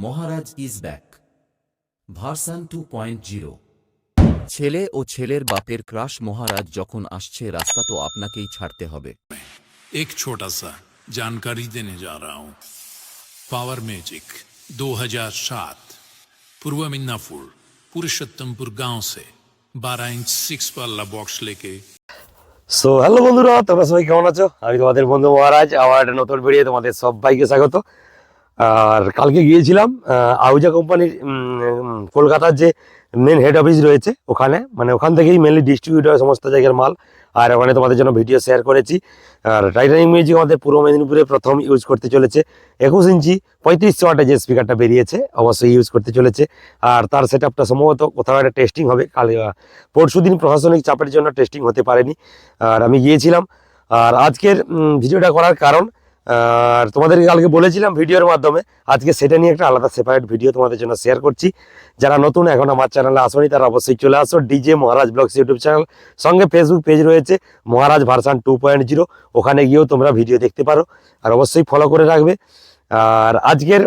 Maharaj is back version 2.0। ছেলে ও ছেলের বাপের ক্রাশ মহারাজ যখন আসছে রাস্তা তো আপনাকেই ছাড়তে হবে। एक छोटा सा जानकारी देने जा रहा हूं। पावर मैजिक 2007 पूर्व मिदनापुर पुरुषोत्तमपुर गांव से 12 इंच 6 पाल्ला बॉक्स लेके। সো হ্যালো বন্ধুরা, তোমরা সবাই কেমন আছো? আমি তোমাদের বন্ধু মহারাজ, আমার একটা নতুন ভিডিও তোমাদের সবাইকে স্বাগত। আর কালকে গিয়েছিলাম আহুজা কোম্পানির কলকাতার যে মেন হেড অফিস রয়েছে ওখানে, মানে ওখান থেকেই মেনলি ডিস্ট্রিবিউট হয় সমস্ত জায়গার মাল। আর ওখানে তোমাদের জন্য ভিডিও শেয়ার করেছি। আর টাইটানিক মিউজিক আমাদের পূর্ব মেদিনীপুরে প্রথম ইউজ করতে চলেছে 21 ইঞ্চি 3500 ওয়াটের যে স্পিকারটা বেরিয়েছে অবশ্যই ইউজ করতে চলেছে। আর তার সেট আপটা সম্ভবত কোথাও একটা টেস্টিং হবে, কাল পরশু দিন প্রশাসনিক চাপের জন্য টেস্টিং হতে পারেনি। আর আমি গিয়েছিলাম। আর আজকের ভিডিওটা করার কারণ, আর তোমাদেরকে কালকে বলেছিলাম ভিডিওর মাধ্যমে, আজকে সেটা নিয়ে একটা আলাদা সেপারেট ভিডিও তোমাদের জন্য শেয়ার করছি। যারা নতুন এখন আমার চ্যানেলে আসোনি তারা অবশ্যই চলে আসো ডিজে মহারাজ ব্লগস ইউটিউব চ্যানেল, সঙ্গে ফেসবুক পেজ রয়েছে মহারাজ ভার্সন 2.0, ওখানে গিয়েও তোমরা ভিডিও দেখতে পারো। আর অবশ্যই ফলো করে রাখবে। আর আজকের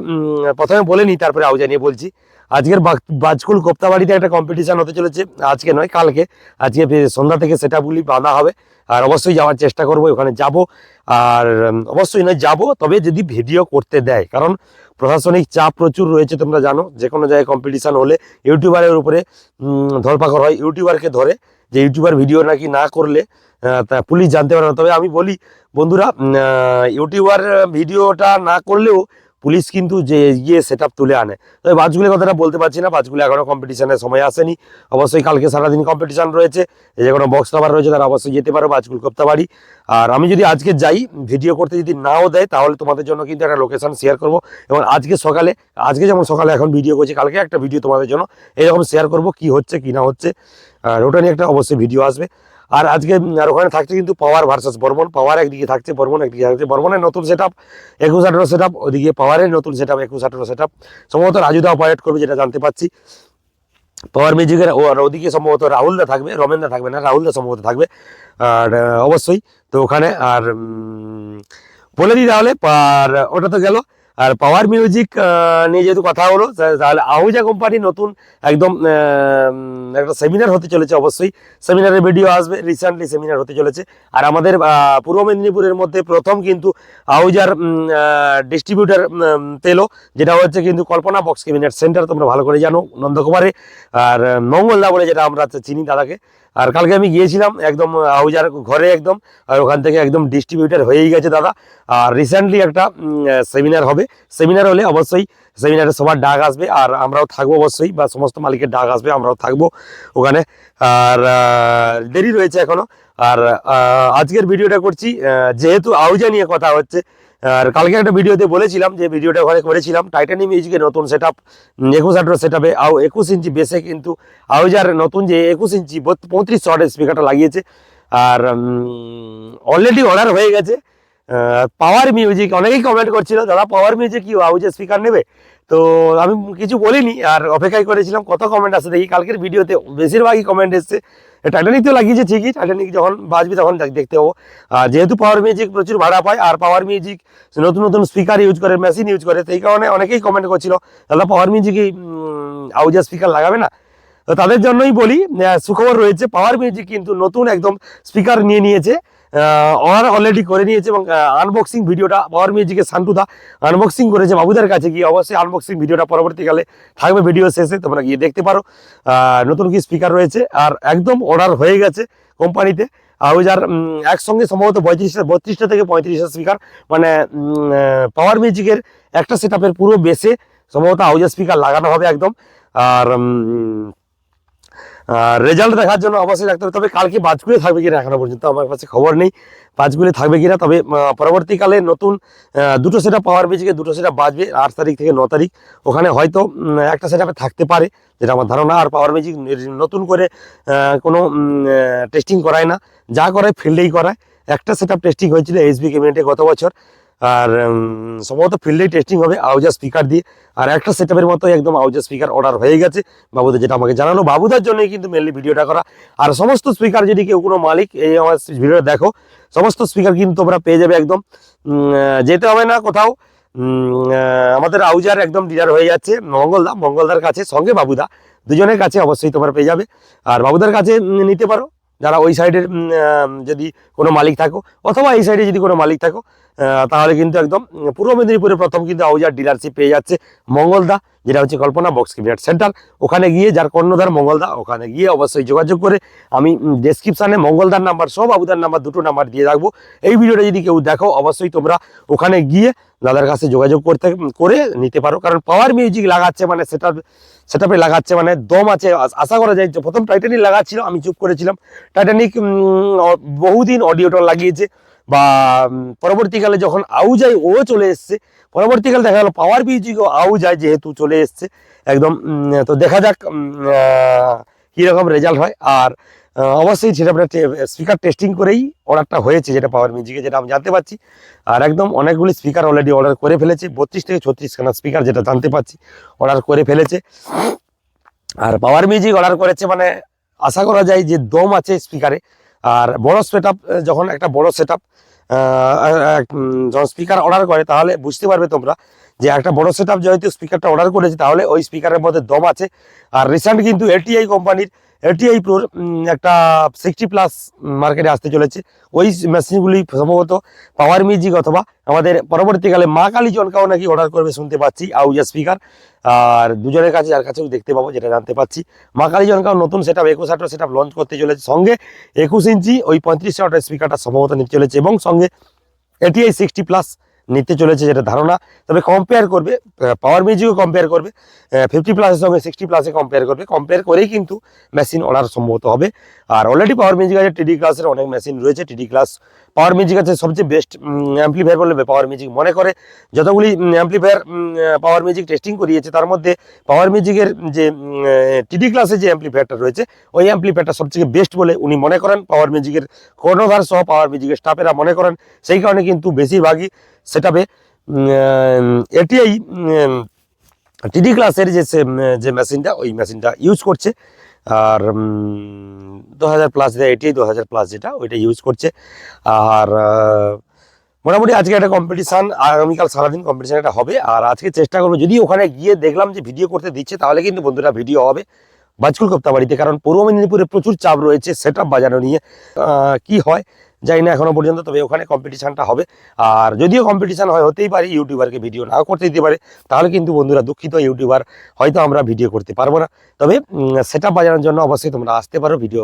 প্রথমে বলে নিই, তারপরে আউজা নিয়ে বলছি। আজকের বাজকুল কোপ্তাবাড়িতে একটা কম্পিটিশান হতে চলেছে, আজকে নয় কালকে। আজকে সন্ধ্যা থেকে সেটআপগুলি বাঁধা হবে। আর অবশ্যই যাওয়ার চেষ্টা করবো, ওখানে যাব। আর অবশ্যই নয় যাব, তবে যদি ভিডিও করতে দেয়, কারণ প্রশাসনিক চাপ প্রচুর রয়েছে। তোমরা জানো যে কোনো জায়গায় কম্পিটিশান হলে ইউটিউবারের উপরে ধরপাকড় হয়, ইউটিউবারকে ধরে যে ইউটিউবার ভিডিও নাকি না করলে তা পুলিশ জানতে পারে না। তবে আমি বলি বন্ধুরা, ইউটিউবার ভিডিওটা না করলেও পুলিশ কিন্তু যে গিয়ে সেট আপ তুলে আনে। তবে বাজগুলির কথাটা বলতে পারছি না, বাজগুলি এখনও কম্পিটিশানের সময় আসেনি। অবশ্যই কালকে সারাদিন কম্পিটিশান রয়েছে, যে কোনো বক্স লাভার রয়েছে তারা অবশ্যই যেতে পারো বাজকুল কোপ্তাবাড়ি। আর আমি যদি আজকে যাই, ভিডিও করতে যদি নাও দেয়, তাহলে তোমাদের জন্য কিন্তু একটা লোকেশন শেয়ার করব। এবং আজকে সকালে, আজকে যেমন সকালে এখন ভিডিও করছি, কালকে একটা ভিডিও তোমাদের জন্য এরকম শেয়ার করব, কি হচ্ছে কি না হচ্ছে। আর ওটা নিয়ে একটা অবশ্যই ভিডিও আসবে। আর আজকে আর ওখানে থাকছে কিন্তু পাওয়ার ভার্সাস বর্মন। পাওয়ার একদিকে থাকছে, বর্মন একদিকে থাকছে। বর্মনের নতুন সেট আপ 2118 সেট আপ, ওদিকে পাওয়ারের নতুন সেট আপ 2118 সেট আপ। সম্ভবত রাজুদা অপারেট করবে, যেটা জানতে পারছি। পাওয়ার মিউজিকের ওদিকে সম্ভবত রাহুলদা থাকবে, রমেনদা থাকবে না, রাহুলদা সম্ভবত থাকবে। আর অবশ্যই তো ওখানে আর বলে দিই তাহলে। আর ওটা তো গেল। আর পাওয়ার মিউজিক নিয়ে যেহেতু কথা হলো, তাহলে আহুজা কোম্পানি নতুন একদম একটা সেমিনার হতে চলেছে। অবশ্যই সেমিনারের ভিডিও আসবে, রিসেন্টলি সেমিনার হতে চলেছে। আর আমাদের পূর্ব মেদিনীপুরের মধ্যে প্রথম কিন্তু আহুজার ডিস্ট্রিবিউটার পেলো, যেটা হচ্ছে কিন্তু কল্পনা বক্স ক্যাবিনেট সেন্টার, তোমরা ভালো করে জানো, নন্দকুমারে। আর মঙ্গলদা বলে যেটা আমরা চিনি দাদাকে। আর কালকে আমি গিয়েছিলাম একদম আহুজার ঘরে একদম, আর ওখান থেকে একদম ডিস্ট্রিবিউটার হয়েই গেছে দাদা। আর রিসেন্টলি একটা সেমিনার হবে, সেমিনার হলে অবশ্যই সেমিনারে সবার ডাক আসবে, আর আমরাও থাকবো অবশ্যই, বা সমস্ত মালিকের ডাক আসবে, আমরাও থাকবো ওখানে। আর দেরি রয়েছে এখনো। আর আজকের ভিডিওটা করছি যেহেতু আহুজা নিয়ে কথা হচ্ছে। আর কালকে একটা ভিডিওতে বলেছিলাম যে ভিডিওটা ওখানে করেছিলাম টাইটানিক মিউজিকের নতুন সেট আপ 2118 সেট আপে 21 ইঞ্চি বেসে কিন্তু আহুজার নতুন যে 21 ইঞ্চি 3500 ওয়াটের স্পিকারটা লাগিয়েছে। আর অলরেডি অর্ডার হয়ে গেছে। পাওয়ার মিউজিক অনেকেই কমেন্ট করছিল, দাদা পাওয়ার মিউজিক কি আহুজা স্পিকার নেবে? তো আমি কিছু বলিনি, আর অপেক্ষায় করেছিলাম কত কমেন্ট আসে দেখি। কালকের ভিডিওতে বেশিরভাগই কমেন্ট এসছে টাইটানিক তো লাগিয়েছে ঠিকই, টাইটানিক যখন বাজবে তখন দেখতে হবো। যেহেতু পাওয়ার মিউজিক প্রচুর ভাড়া পায়, আর পাওয়ার মিউজিক নতুন নতুন স্পিকার ইউজ করে, মেশিন ইউজ করে, সেই কারণে অনেকেই কমেন্ট করছিল দাদা পাওয়ার মিউজিকই আহুজা স্পিকার লাগাবে না। তো তাদের জন্যই বলি, সুখবর রয়েছে, পাওয়ার মিউজিক কিন্তু নতুন একদম স্পিকার নিয়ে নিয়েছে, অর্ডার অলরেডি করে নিয়েছে। এবং আনবক্সিং ভিডিওটা পাওয়ার মিউজিকের সান্টুদা আনবক্সিং করেছে বাবুদের কাছে গিয়ে। অবশ্যই আনবক্সিং ভিডিওটা পরবর্তীকালে থাকবে ভিডিও শেষে, তোমরা গিয়ে দেখতে পারো নতুন কি স্পিকার রয়েছে। আর একদম অর্ডার হয়ে গেছে কোম্পানিতে আহুজার একসঙ্গে সম্ভবত 32টা থেকে 35টা স্পিকার, মানে পাওয়ার মিউজিকের একটা সেট আপের পুরো বেসে সম্ভবত আহুজা স্পিকার লাগানো হবে একদম। আর রেজাল্ট দেখার জন্য অবশ্যই রাখতে হবে। তবে কালকে বাজগুলি থাকবে কিনা এখনো পর্যন্ত আমার কাছে খবর নেই, বাজগুলি থাকবে কিনা। তবে পরবর্তীকালে নতুন দুটো সেট আপ পাওয়ার মিউজিকে, দুটো সেট আপ বাজবে 8 তারিখ থেকে 9 তারিখ। ওখানে হয়তো একটা সেট আপে থাকতে পারে, যেটা আমার ধারণা। আর পাওয়ার মিউজিক নতুন করে কোনো টেস্টিং করায় না, যা করায় ফিল্ডেই করায়। একটা সেট আপ টেস্টিং হয়েছিল এসবি ক্যাবিনেটে গত বছর, আর সম্ভবত ফিল্ডেই টেস্টিং হবে আহুজা স্পিকার দিয়ে। আর একটা সেট আপের মতো একদম আহুজা স্পিকার অর্ডার হয়ে গেছে বাবুদের, যেটা আমাকে জানালো। বাবুদার জন্যই কিন্তু মেনলি ভিডিওটা করা। আর সমস্ত স্পিকার যদি কেউ কোনো মালিক এই আমার ভিডিওটা দেখো, সমস্ত স্পিকার কিন্তু তোমরা পেয়ে যাবে একদম, যেতে হবে না কোথাও। আমাদের আউজার একদম ডিলার হয়ে যাচ্ছে মঙ্গলদার কাছে, সঙ্গে বাবুদা, দুজনের কাছে অবশ্যই তোমরা পেয়ে যাবে। আর বাবুদার কাছে নিতে পারো যারা ওই সাইডের যদি কোনো মালিক থাকো, অথবা এই সাইডে যদি কোনো মালিক থাকো, তাহলে কিন্তু একদম পূর্ব মেদিনীপুরে প্রথম কিন্তু আউজার ডিলারশিপ পেয়ে যাচ্ছে মঙ্গলদা, যেটা হচ্ছে কল্পনা বক্স ক্যাবিনেট সেন্টার। ওখানে গিয়ে, যার কর্ণধার মঙ্গলদা, ওখানে গিয়ে অবশ্যই যোগাযোগ করে, আমি ডেসক্রিপশানে মঙ্গলদার নাম্বার সহ বাবুদার নাম্বার, দুটো নাম্বার দিয়ে রাখবো। এই ভিডিওটা যদি কেউ দেখো, অবশ্যই তোমরা ওখানে গিয়ে দাদার কাছে যোগাযোগ করে নিতে পারো। কারণ পাওয়ার মিউজিক লাগাচ্ছে মানে সেটাপে লাগাচ্ছে মানে দম আছে, আশা করা যায়। প্রথম টাইটানিক লাগাচ্ছিল, আমি চুপ করেছিলাম। টাইটানিক বহুদিন অডিওটা লাগিয়েছে, বা পরবর্তীকালে যখন আউজাই ও চলে এসছে, পরবর্তীকালে দেখা গেল পাওয়ার মিউজিক ও আউজাই যেহেতু চলে এসছে একদম। তো দেখা যাক কীরকম রেজাল্ট হয়। আর অবশ্যই সেটা স্পিকার টেস্টিং করেই অর্ডারটা হয়েছে, যেটা পাওয়ার মিউজিকে, যেটা আমি জানতে পারছি। আর একদম অনেকগুলি স্পিকার অলরেডি অর্ডার করে ফেলেছে, 32 থেকে 36 খানা স্পিকার, যেটা জানতে পারছি অর্ডার করে ফেলেছে। আর পাওয়ার মিউজিক অর্ডার করেছে মানে আশা করা যায় যে দম আছে স্পিকারে। আর বড় সেটআপ, যখন একটা বড় সেটআপ যখন স্পিকার অর্ডার করে, তাহলে বুঝতে পারবে তোমরা যে একটা বড় সেটআপ যেহেতু স্পিকারটা অর্ডার করেছে, তাহলে ওই স্পিকারের মধ্যে দম আছে। আর রিসেন্ট কিন্তু এলটিআই কোম্পানির এলটিআই প্রোর একটা 60+ মার্কেটে আসতে চলেছে। ওই মেশিনগুলি সম্ভবত পাওয়ার মিউজিক অথবা আমাদের পরবর্তীকালে মা কালী জনকাও নাকি অর্ডার করবে শুনতে পাচ্ছি, আউজা স্পিকার। আর দুজনের কাছে, যার কাছেও দেখতে পাবো, যেটা জানতে পাচ্ছি, মা কালী জনকাও নতুন সেটআপ 21 সেটআপ লঞ্চ করতে চলেছে। সঙ্গে 21 ইঞ্চি ওই 35 ওয়াটের স্পিকারটা সম্ভবত নিতে চলেছে, এবং সঙ্গে এলটিআই 60+ নিতে চলেছে, যেটা ধারণা। তবে কম্পেয়ার করবে, পাওয়ার মিউজিকও কম্পেয়ার করবে, 50+ সঙ্গে 60+ কম্পেয়ার করেই কিন্তু মেশিন অর্ডার সম্ভবত হবে। আর অলরেডি পাওয়ার মিউজিক আছে, টিডি ক্লাসের অনেক মেশিন রয়েছে। টিডি ক্লাস পাওয়ার মিউজিক আছে সবচেয়ে বেস্ট অ্যাম্পলিফায়ার বলে পাওয়ার মিউজিক মনে করে। যতগুলি অ্যাম্পলিফায়ার পাওয়ার মিউজিক টেস্টিং করিয়েছে, তার মধ্যে পাওয়ার মিউজিকের যে টিডি ক্লাসের যে অ্যাম্পলিফায়ারটা রয়েছে, ওই অ্যাম্পলিফায়ারটা সবচেয়ে বেস্ট বলে উনি মনে করেন। পাওয়ার মিউজিকের কর্ণধার সহ পাওয়ার মিউজিকের স্টাফেরা মনে করেন। সেই কারণে কিন্তু বেশিরভাগই সেটাবে এটিআই টিডি ক্লাসের যে মেশিনটা, ওই মেশিনটা ইউজ করছে। আর 2000+ যেটা এটিআই 2000+ যেটা, ওইটা ইউজ করছে। আর মোটামুটি আজকে একটা কম্পিটিশান, আগামীকাল সারাদিন কম্পিটিশান একটা হবে। আর আজকে চেষ্টা করবো, যদি ওখানে গিয়ে দেখলাম যে ভিডিও করতে দিচ্ছে, তাহলে কিন্তু বন্ধুরা ভিডিও হবে বাজকুল কোপ্তাবাড়িতে। কারণ পূর্ব মেদিনীপুরে প্রচুর চাপ রয়েছে সেটআপ বাজানো নিয়ে। কি হয় যাই না এখনো পর্যন্ত, তবে ওখানে কম্পিটিশানটা হবে। আর যদিও কম্পিটিশান হয়, হতেই পারে ইউটিউবারকে ভিডিও নাও করতে দিতে পারে, তাহলে কিন্তু বন্ধুরা দুঃখিত, ইউটিউবার হয়তো আমরা ভিডিও করতে পারবো না। তবে সেটআপ বাজানোর জন্য অবশ্যই তোমরা আসতে পারো, ভিডিও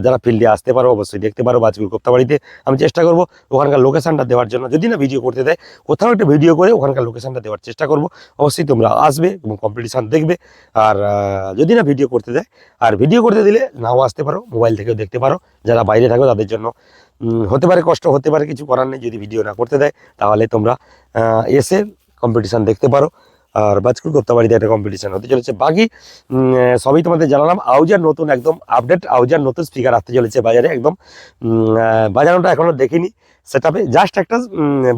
যারা ফিল্ডে আসতে পারো অবশ্যই দেখতে পারো বাজকুল কোপ্তাবাড়িতে। আমি চেষ্টা করবো ওখানকার লোকেশানটা দেওয়ার জন্য, যদি না ভিডিও করতে দেয়, কোথাও একটা ভিডিও করে ওখানকার লোকেশানটা দেওয়ার চেষ্টা করবো। অবশ্যই তোমরা আসবে এবং কম্পিটিশান দেখবে। আর যদি না ভিডিও করতে দেয়, আর ভিডিও করতে দিলে নাও আসতে পারো, মোবাইল থেকেও দেখতে পারো। যারা বাইরে থাকো তাদের জন্য হতে পারে কষ্ট, হতে পারে কিছু করার নেই। যদি ভিডিও না করতে দেয়, তাহলে তোমরা এসে কম্পিটিশান দেখতে পারো। আর বাজকুল কোপ্তাবাড়িতে একটা কম্পিটিশান হতে চলেছে। বাকি সবই তোমাদের জানালাম। আউজার নতুন একদম আপডেট, আউজার নতুন স্পিকার আসতে চলেছে বাজারে। একদম বাজানোটা এখনো দেখিনি সেটআপে, জাস্ট একটা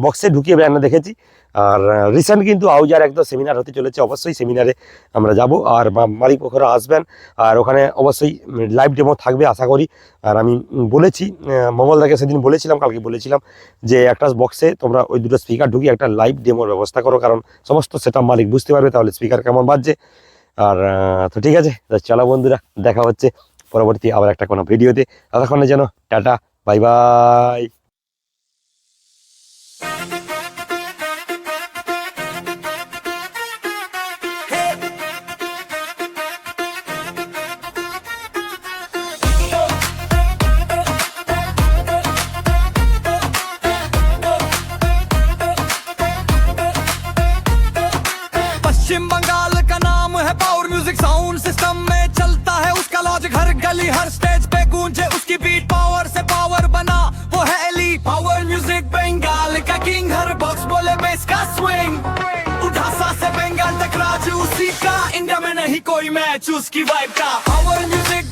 বক্সে ঢুকিয়ে বেড়ানো দেখেছি। আর রিসেন্ট কিন্তু আউজার একদম সেমিনার হতে চলেছে, অবশ্যই সেমিনারে আমরা যাব। আর মালিক পক্ষরা আসবেন, আর ওখানে অবশ্যই লাইভ ডেমো থাকবে আশা করি। আর আমি বলেছি মঙ্গলদাকে, সেদিন বলেছিলাম, কালকে বলেছিলাম যে একটা বক্সে তোমরা ওই দুটো স্পিকার ঢুকিয়ে একটা লাইভ ডেমোর ব্যবস্থা করো, কারণ সমস্ত সেটআপ মালিক বুঝতে পারবে তাহলে স্পিকার কেমন বাজছে। আর তো ঠিক আছে, চলো বন্ধুরা, দেখা হচ্ছে পরবর্তী আবার একটা কোনো ভিডিওতে। ততক্ষণে যেন টাটা, বাই বাই। पश्चिम बंगाल का नाम है पावर म्यूजिक, साउंड सिस्टम में चलता है उसका लॉजिक। हर गली हर स्टेज पे गूंजे उसकी बीट, पावर से पावर बना वो है एली। पावर म्यूजिक बंगाल का किंग, हर बॉक्स बोले बेस का स्विंग। उठा सा से बंगाल तक राज उसी का, इंडिया में नहीं कोई मैच उसकी वाइब का। Power music